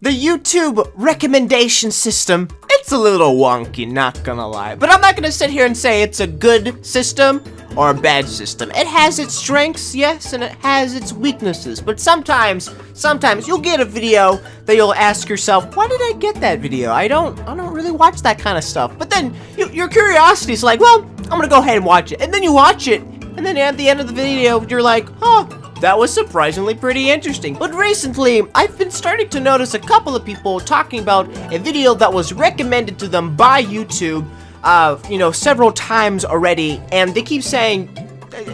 The YouTube recommendation system, it's a little wonky, not gonna lie. But I'm not gonna sit here and say it's a good system or a bad system. It has its strengths, yes, and it has its weaknesses. But sometimes you'll get a video that you'll ask yourself, why did I get that video? I don't really watch that kind of stuff. But then your curiosity is like, well, I'm gonna go ahead and watch it. And then you watch it, and then at the end of the video, you're like, huh, that was surprisingly pretty interesting. But recently, I've been starting to notice a couple of people talking about a video that was recommended to them by YouTube, several times already, and they keep saying,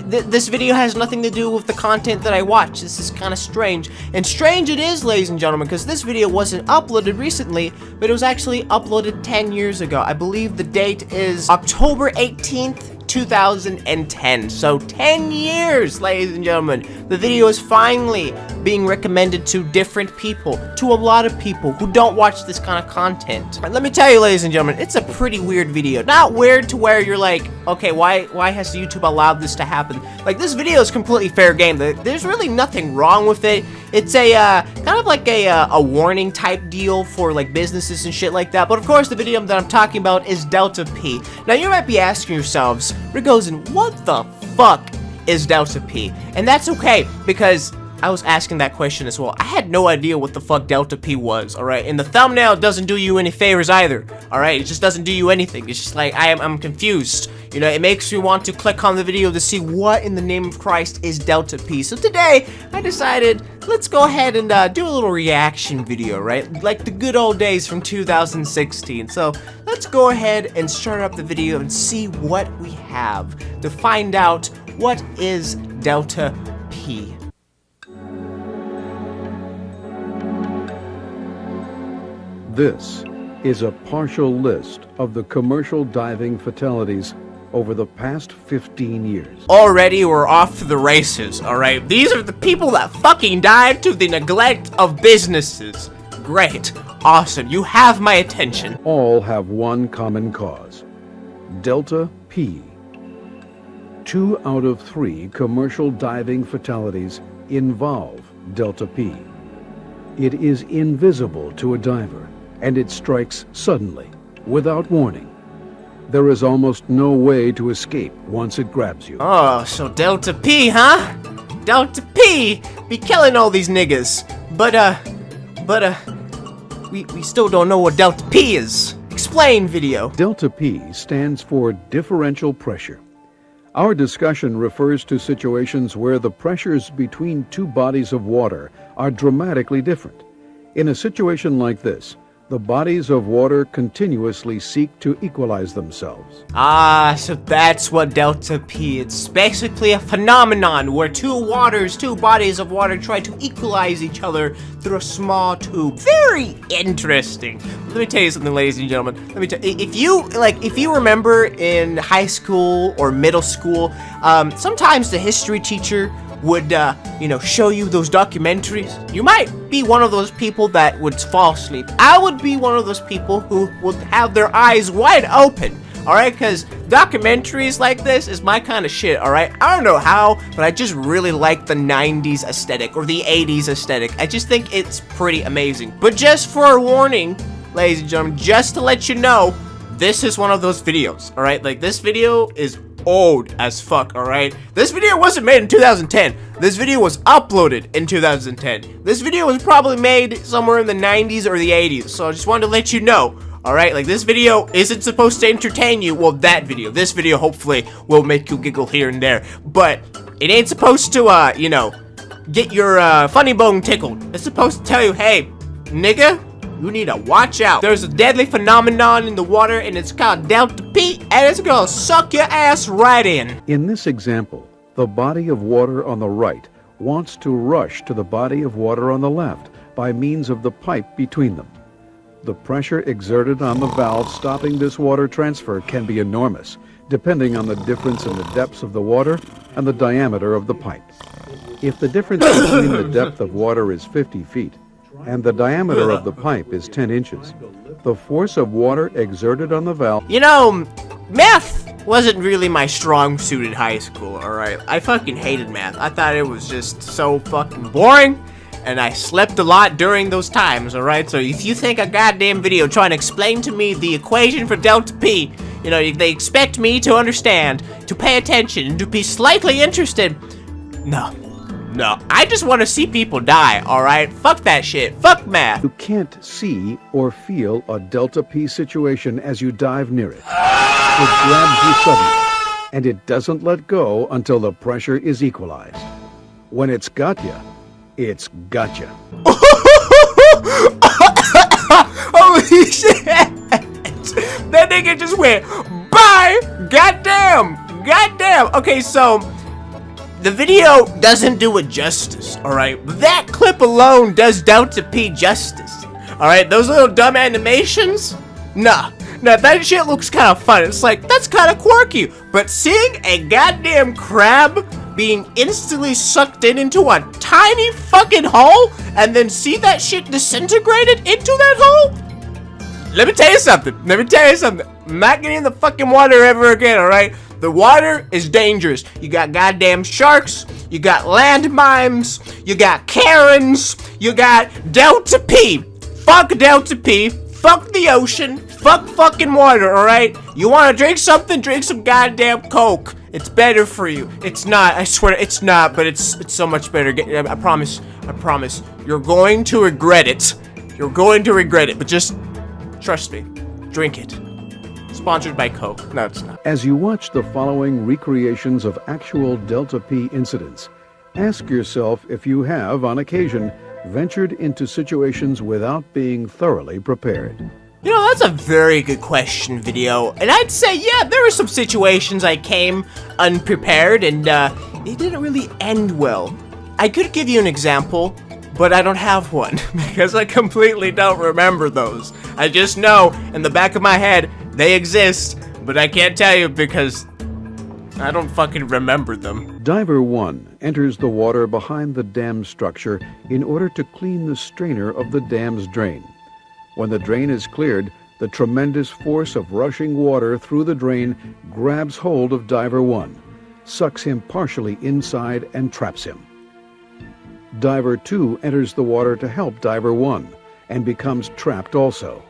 this video has nothing to do with the content that I watch. This is kind of strange. And strange it is, ladies and gentlemen, because this video wasn't uploaded recently, but it was actually uploaded 10 years ago. I believe the date is October 18th, 2010. So 10 years, ladies and gentlemen. The video is finally being recommended to different people, to a lot of people who don't watch this kind of content. And let me tell you, ladies and gentlemen, it's a pretty weird video. Not weird to where you're like, okay, why has YouTube allowed this to happen? Like, this video is completely fair game. There's really nothing wrong with it. It's a kind of like a warning type deal for like businesses and shit like that. But of course, the video that I'm talking about is Delta P. Now you might be asking yourselves, Rigozen, what the fuck is Delta P? And that's okay, because I was asking that question as well. I had no idea what the fuck Delta P was, alright? And the thumbnail doesn't do you any favors either, alright? It just doesn't do you anything. It's just like, I'm confused. You know, it makes me want to click on the video to see what in the name of Christ is Delta P. So today, I decided, let's go ahead and do a little reaction video, right? Like the good old days from 2016. So let's go ahead and start up the video and see what we have to find out what is Delta P. This is a partial list of the commercial diving fatalities over the past 15 years. Already we're off to the races, alright? These are the people that fucking died to the neglect of businesses. Great. Awesome. You have my attention. All have one common cause: Delta P. 2 out of 3 commercial diving fatalities involve Delta P. It is invisible to a diver, and it strikes suddenly, without warning. There is almost no way to escape once it grabs you. Oh, so Delta P, huh? Delta P be killing all these niggas. But we still don't know what Delta P is. Explain, video. Delta P stands for differential pressure. Our discussion refers to situations where the pressures between 2 bodies of water are dramatically different. In a situation like this, the bodies of water continuously seek to equalize themselves. Ah, so that's what Delta P is. It's basically a phenomenon where 2 bodies of water try to equalize each other through a small tube. Very interesting. Let me tell you something, ladies and gentlemen. If you remember in high school or middle school, sometimes the history teacher would, show you those documentaries. You might be one of those people that would fall asleep. I would be one of those people who would have their eyes wide open, alright? Because documentaries like this is my kind of shit, alright? I don't know how, but I just really like the 90s aesthetic or the 80s aesthetic. I just think it's pretty amazing. But just for a warning, ladies and gentlemen, just to let you know, this is one of those videos, alright? Like, this video is old as fuck, alright? This video wasn't made in 2010. This video was uploaded in 2010. This video was probably made somewhere in the 90s or the 80s, so I just wanted to let you know, alright? Like, this video isn't supposed to entertain you. Well, this video hopefully will make you giggle here and there, but it ain't supposed to, get your, funny bone tickled. It's supposed to tell you, hey, nigga, you need to watch out. There's a deadly phenomenon in the water, and it's called Delta P, and it's gonna suck your ass right in. In this example, the body of water on the right wants to rush to the body of water on the left by means of the pipe between them. The pressure exerted on the valve stopping this water transfer can be enormous, depending on the difference in the depths of the water and the diameter of the pipe. If the difference between the depth of water is 50 feet, and the diameter of the pipe is 10 inches. The force of water exerted on the valve... You know, math wasn't really my strong suit in high school, alright? I fucking hated math. I thought it was just so fucking boring. and I slept a lot during those times, alright? So if you think a goddamn video trying to explain to me the equation for delta P, you know, they expect me to understand, to pay attention, and to be slightly interested. No, I just want to see people die, alright? Fuck that shit. Fuck math. You can't see or feel a delta P situation as you dive near it. It grabs you suddenly, and it doesn't let go until the pressure is equalized. When it's got you, it's got you. Holy shit! That nigga just went, bye! Goddamn! Okay, so the video doesn't do it justice, alright? That clip alone does Delta P justice. Alright, those little dumb animations? Nah, that shit looks kind of fun. It's like, that's kind of quirky. But seeing a goddamn crab being instantly sucked into a tiny fucking hole and then see that shit disintegrated into that hole? Let me tell you something. I'm not getting in the fucking water ever again, alright? The water is dangerous. You got goddamn sharks, you got landmines, you got Karens, you got Delta P. Fuck Delta P. Fuck the ocean. Fuck fucking water, alright? You wanna drink something? Drink some goddamn Coke. It's better for you. It's not, I swear, it's not, but it's so much better. I promise. You're going to regret it. But just trust me. Drink it. Sponsored by Coke. No, it's not. As you watch the following recreations of actual Delta P incidents, ask yourself if you have, on occasion, ventured into situations without being thoroughly prepared. You know, that's a very good question, video. And I'd say, yeah, there were some situations I came unprepared and it didn't really end well. I could give you an example, but I don't have one because I completely don't remember those. I just know in the back of my head they exist, but I can't tell you because I don't fucking remember them. Diver 1 enters the water behind the dam structure in order to clean the strainer of the dam's drain. When the drain is cleared, the tremendous force of rushing water through the drain grabs hold of Diver 1, sucks him partially inside, and traps him. Diver 2 enters the water to help Diver 1 and becomes trapped also.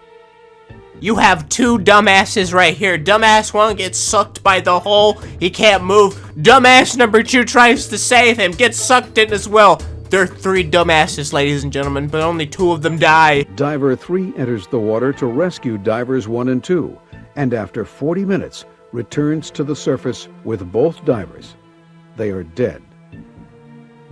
You have two dumbasses right here. Dumbass 1 gets sucked by the hole. He can't move. Dumbass number 2 tries to save him. Gets sucked in as well. There are 3 dumbasses, ladies and gentlemen, but only 2 of them die. Diver 3 enters the water to rescue Divers 1 and 2, and after 40 minutes returns to the surface with both divers. They are dead.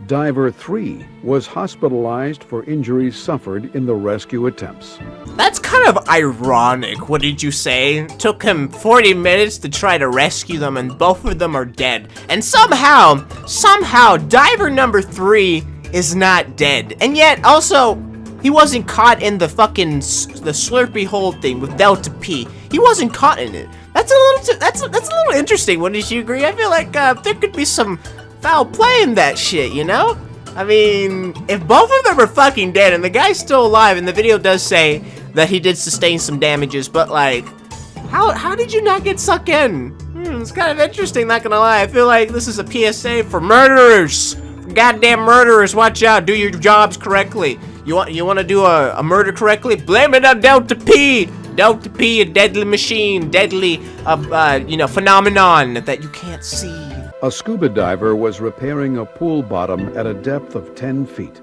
Diver 3 was hospitalized for injuries suffered in the rescue attempts. That's kind of ironic, what did you say? It took him 40 minutes to try to rescue them and both of them are dead. And somehow, diver number 3 is not dead. And yet, also, he wasn't caught in the fucking, the slurpy hole thing with Delta P. He wasn't caught in it. That's a little interesting, wouldn't you agree? I feel like there could be some foul play in that shit, you know? I mean, if both of them are fucking dead and the guy's still alive, and the video does say that he did sustain some damages, but like, how did you not get sucked in? It's kind of interesting, not gonna lie. I feel like this is a PSA for murderers. Goddamn murderers, watch out, do your jobs correctly. You want to do a murder correctly? Blame it on Delta P. Delta P, a deadly machine, deadly, phenomenon that you can't see. A scuba diver was repairing a pool bottom at a depth of 10 feet.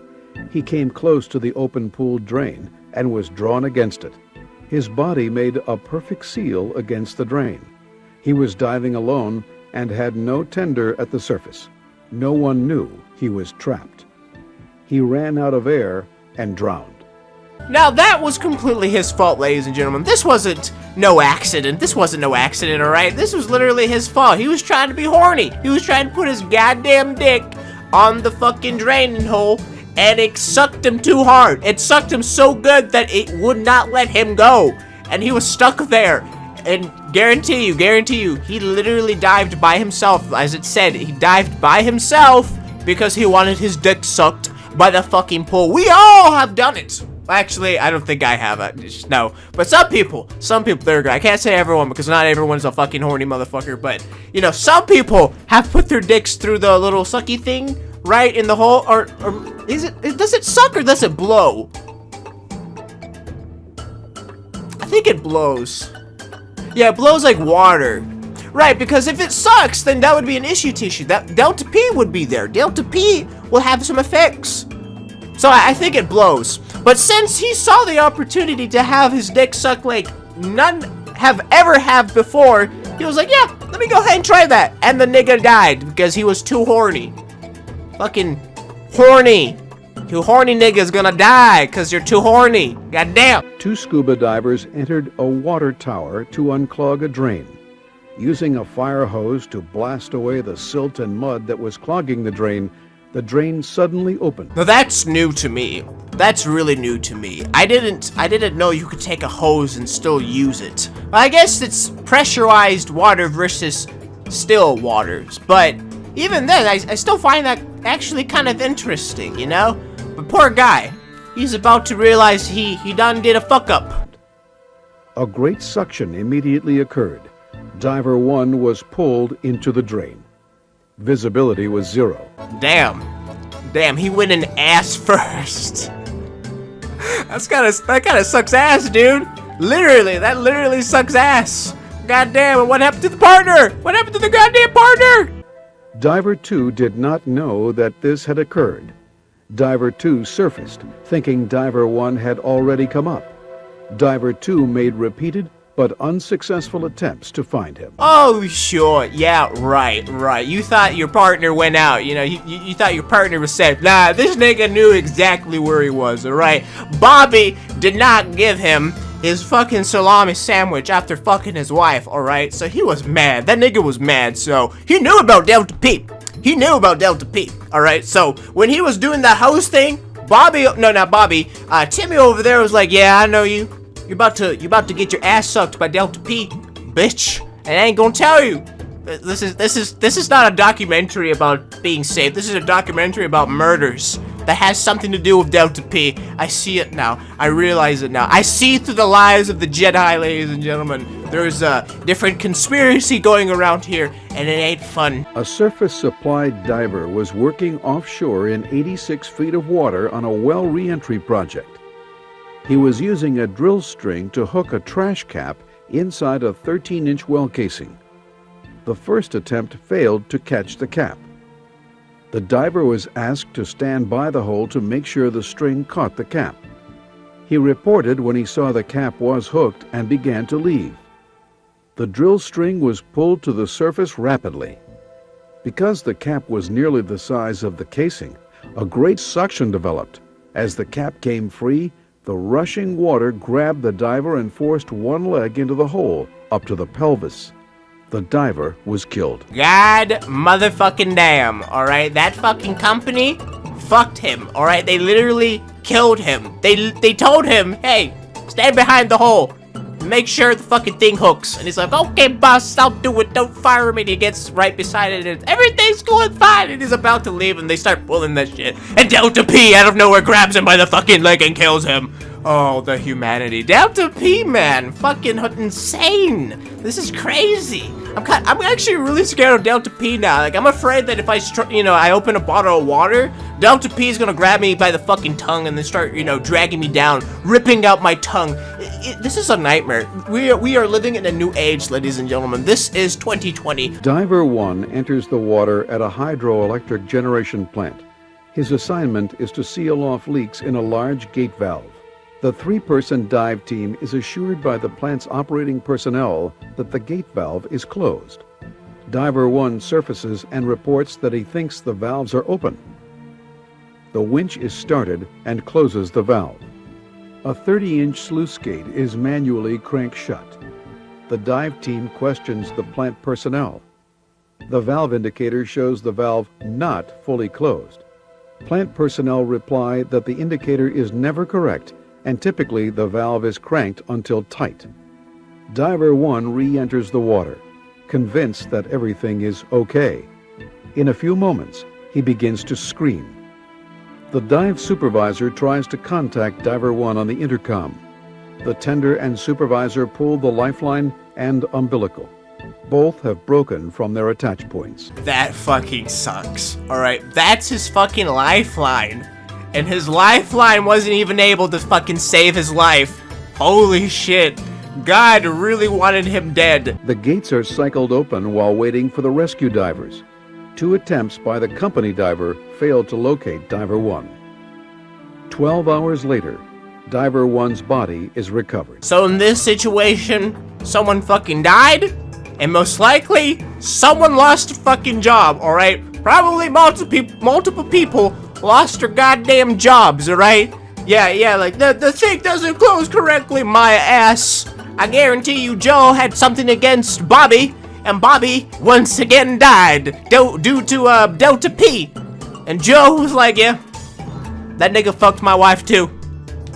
He came close to the open pool drain and was drawn against it. His body made a perfect seal against the drain. He was diving alone and had no tender at the surface. No one knew he was trapped. He ran out of air and drowned. Now that was completely his fault, ladies and gentlemen. This wasn't no accident, alright? This was literally his fault. He was trying to be horny. He was trying to put his goddamn dick on the fucking draining hole, and it sucked him too hard. It sucked him so good that it would not let him go. And he was stuck there. And guarantee you, he literally dived by himself. As it said, he dived by himself because he wanted his dick sucked by the fucking pool. We all have done it. Actually, I don't think I have it. No. But some people, there we go. I can't say everyone because not everyone's a fucking horny motherfucker. But, you know, some people have put their dicks through the little sucky thing right in the hole, or is it? Does it suck or does it blow? I think it blows. Yeah, it blows like water. Right, because if it sucks, then that would be an issue tissue. That Delta P would be there. Delta P will have some effects. So I think it blows. But since he saw the opportunity to have his dick sucked like none have ever have before, he was like, yeah, let me go ahead and try that. And the nigga died because he was too horny. Fucking horny. Too horny niggas gonna die because you're too horny. Goddamn. 2 scuba divers entered a water tower to unclog a drain. Using a fire hose to blast away the silt and mud that was clogging the drain suddenly opened. Now that's new to me. That's really new to me. I didn't know you could take a hose and still use it. I guess it's pressurized water versus still waters, but even then, I still find that actually kind of interesting, you know? But poor guy, he's about to realize he done did a fuck up. A great suction immediately occurred. Diver 1 was pulled into the drain. Visibility was 0. Damn, he went in ass first. That kind of sucks ass, dude. Literally, that literally sucks ass. Goddamn, and what happened to the partner? What happened to the goddamn partner? Diver 2 did not know that this had occurred. Diver 2 surfaced, thinking Diver 1 had already come up. Diver 2 made repeated but unsuccessful attempts to find him. Oh, sure. Yeah, right. You thought your partner went out. You know, you thought your partner was safe. Nah, this nigga knew exactly where he was, alright? Bobby did not give him his fucking salami sandwich after fucking his wife, alright? So he was mad. That nigga was mad, so he knew about Delta P. He knew about Delta P, alright? So when he was doing that host thing, Timmy over there was like, yeah, I know you. You're about to get your ass sucked by Delta P, bitch. And I ain't gonna tell you. This is not a documentary about being safe. This is a documentary about murders that has something to do with Delta P. I see it now. I realize it now. I see through the lies of the Jedi, ladies and gentlemen. There's a different conspiracy going around here, and it ain't fun. A surface-supplied diver was working offshore in 86 feet of water on a well re-entry project. He was using a drill string to hook a trash cap inside a 13-inch well casing. The first attempt failed to catch the cap. The diver was asked to stand by the hole to make sure the string caught the cap. He reported when he saw the cap was hooked and began to leave. The drill string was pulled to the surface rapidly. Because the cap was nearly the size of the casing, a great suction developed. As the cap came free, the rushing water grabbed the diver and forced one leg into the hole, up to the pelvis. The diver was killed. God motherfucking damn, alright? That fucking company fucked him, alright? They literally killed him. They told him, hey, stand behind the hole. Make sure the fucking thing hooks. And he's like, okay, boss, I'll do it. Don't fire me. And he gets right beside it and everything's going fine. And he's about to leave and they start pulling that shit. And Delta P out of nowhere grabs him by the fucking leg and kills him. Oh, the humanity. Delta P, man. Fucking insane. This is crazy. I'm actually really scared of Delta P now. Like, I'm afraid that if I open a bottle of water, Delta P is gonna grab me by the fucking tongue and then start, dragging me down, ripping out my tongue. This is a nightmare. We are living in a new age, ladies and gentlemen. This is 2020. Diver 1 enters the water at a hydroelectric generation plant. His assignment is to seal off leaks in a large gate valve. The 3-person dive team is assured by the plant's operating personnel that the gate valve is closed. Diver 1 surfaces and reports that he thinks the valves are open. The winch is started and closes the valve. A 30-inch sluice gate is manually cranked shut. The dive team questions the plant personnel. The valve indicator shows the valve not fully closed. Plant personnel reply that the indicator is never correct and typically the valve is cranked until tight. Diver 1 re-enters the water, convinced that everything is okay. In a few moments, he begins to scream. The dive supervisor tries to contact Diver 1 on the intercom. The tender and supervisor pull the lifeline and umbilical. Both have broken from their attach points. That fucking sucks. Alright, that's his fucking lifeline. And his lifeline wasn't even able to fucking save his life. Holy shit. God really wanted him dead. The gates are cycled open while waiting for the rescue divers. 2 attempts by the company diver failed to locate Diver 1. 12 hours later, Diver 1's body is recovered. So in this situation, someone fucking died, and most likely, someone lost a fucking job, alright? Probably multiple people lost their goddamn jobs, alright? Yeah, like, the sink doesn't close correctly, my ass. I guarantee you Joe had something against Bobby, and Bobby once again died due to Delta P. And Joe was like, yeah, that nigga fucked my wife too.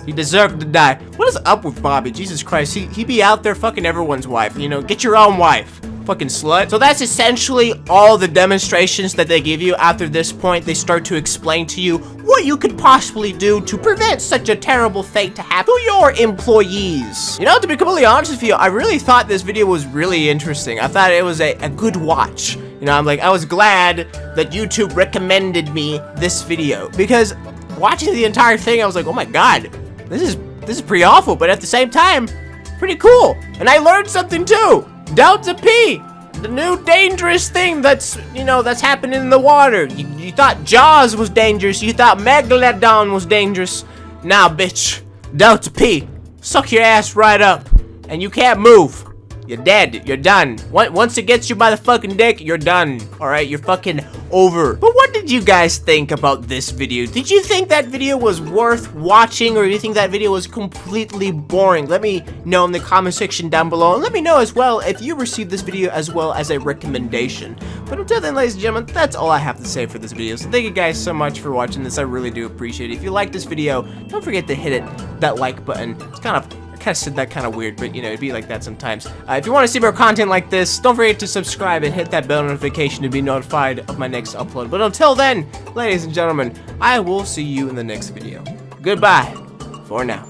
He deserved to die. What is up with Bobby? Jesus Christ, he be out there fucking everyone's wife. You know, get your own wife. Fucking slut. So that's essentially all the demonstrations that they give you. After this point, they start to explain to you what you could possibly do to prevent such a terrible fate to happen to your employees. You know, to be completely honest with you, I really thought this video was really interesting. I thought it was a good watch. You know, I was glad that YouTube recommended me this video, because watching the entire thing, I was like, oh my god, this is pretty awful, but at the same time, pretty cool. And I learned something too. Delta P, the new dangerous thing that's happening in the water. You thought Jaws was dangerous, you thought Megalodon was dangerous. Now, bitch, Delta P, suck your ass right up, and you can't move. You're dead. You're done. Once it gets you by the fucking dick, you're done. Alright, you're fucking over. But what did you guys think about this video? Did you think that video was worth watching, or do you think that video was completely boring? Let me know in the comment section down below, and let me know as well if you received this video as well as a recommendation. But until then, ladies and gentlemen, that's all I have to say for this video. So thank you guys so much for watching this. I really do appreciate it. If you like this video, don't forget to hit that like button. It's kind of said that kind of weird, but you know, it'd be like that sometimes. If you want to see more content like this, don't forget to subscribe and hit that bell notification to be notified of my next upload. But until then, ladies and gentlemen, I will see you in the next video. Goodbye for now.